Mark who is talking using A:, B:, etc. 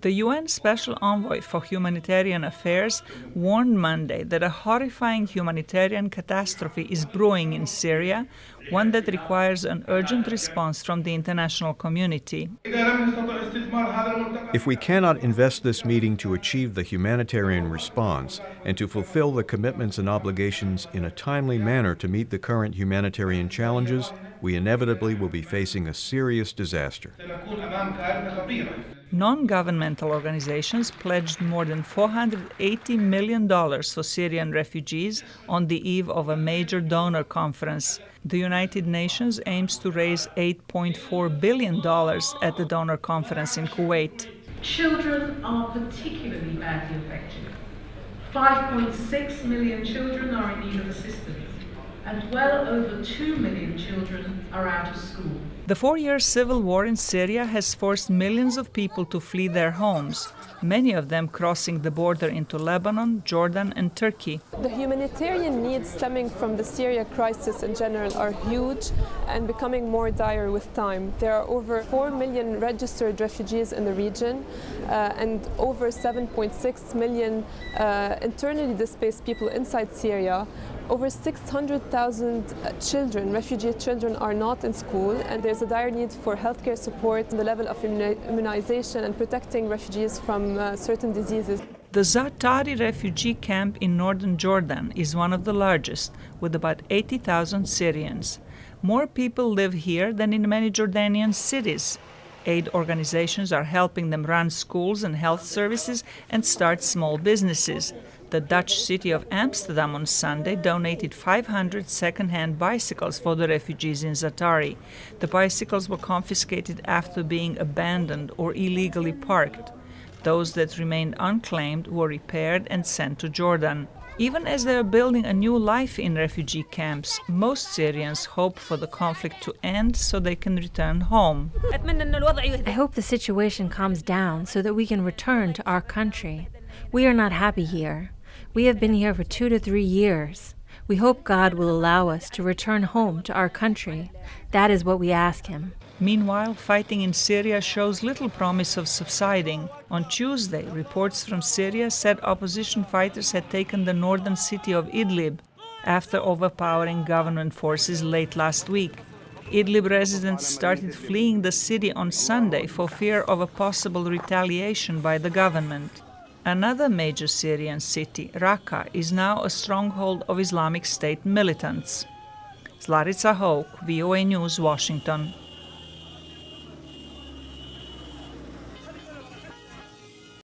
A: The UN Special Envoy for Humanitarian Affairs warned Monday that a horrifying humanitarian catastrophe is brewing in Syria, one that requires an urgent response from the international community.
B: If we cannot invest this meeting to achieve the humanitarian response and to fulfill the commitments and obligations in a timely manner to meet the current humanitarian challenges, we inevitably will be facing a serious disaster.
A: Non-governmental organizations pledged more than $480 million for Syrian refugees on the eve of a major donor conference. The United Nations aims to raise $8.4 billion at the donor conference in Kuwait.
C: Children are particularly badly affected. 5.6 million children are in need of assistance, and well over 2 million children are out of school.
A: The 4-year civil war in Syria has forced millions of people to flee their homes, many of them crossing the border into Lebanon, Jordan, and Turkey.
D: The humanitarian needs stemming from the Syria crisis in general are huge and becoming more dire with time. There are over 4 million registered refugees in the region and over 7.6 million internally displaced people inside Syria. Over 600,000 children, refugee children, are not in school, and there's a dire need for healthcare support and the level of immunization and protecting refugees from certain diseases.
A: The Zaatari refugee camp in northern Jordan is one of the largest, with about 80,000 Syrians. More people live here than in many Jordanian cities. Aid organizations are helping them run schools and health services and start small businesses. The Dutch city of Amsterdam on Sunday donated 500 second-hand bicycles for the refugees in Zaatari. The bicycles were confiscated after being abandoned or illegally parked. Those that remained unclaimed were repaired and sent to Jordan. Even as they are building a new life in refugee camps, most Syrians hope for the conflict to end so they can return home.
E: I hope the situation calms down so that we can return to our country. We are not happy here. We have been here for 2 to 3 years. We hope God will allow us to return home to our country. That is what we ask Him.
A: Meanwhile, fighting in Syria shows little promise of subsiding. On Tuesday, reports from Syria said opposition fighters had taken the northern city of Idlib after overpowering government forces late last week. Idlib residents started fleeing the city on Sunday for fear of a possible retaliation by the government. Another major Syrian city, Raqqa, is now a stronghold of Islamic State militants. Zlatica Hoke, VOA News, Washington.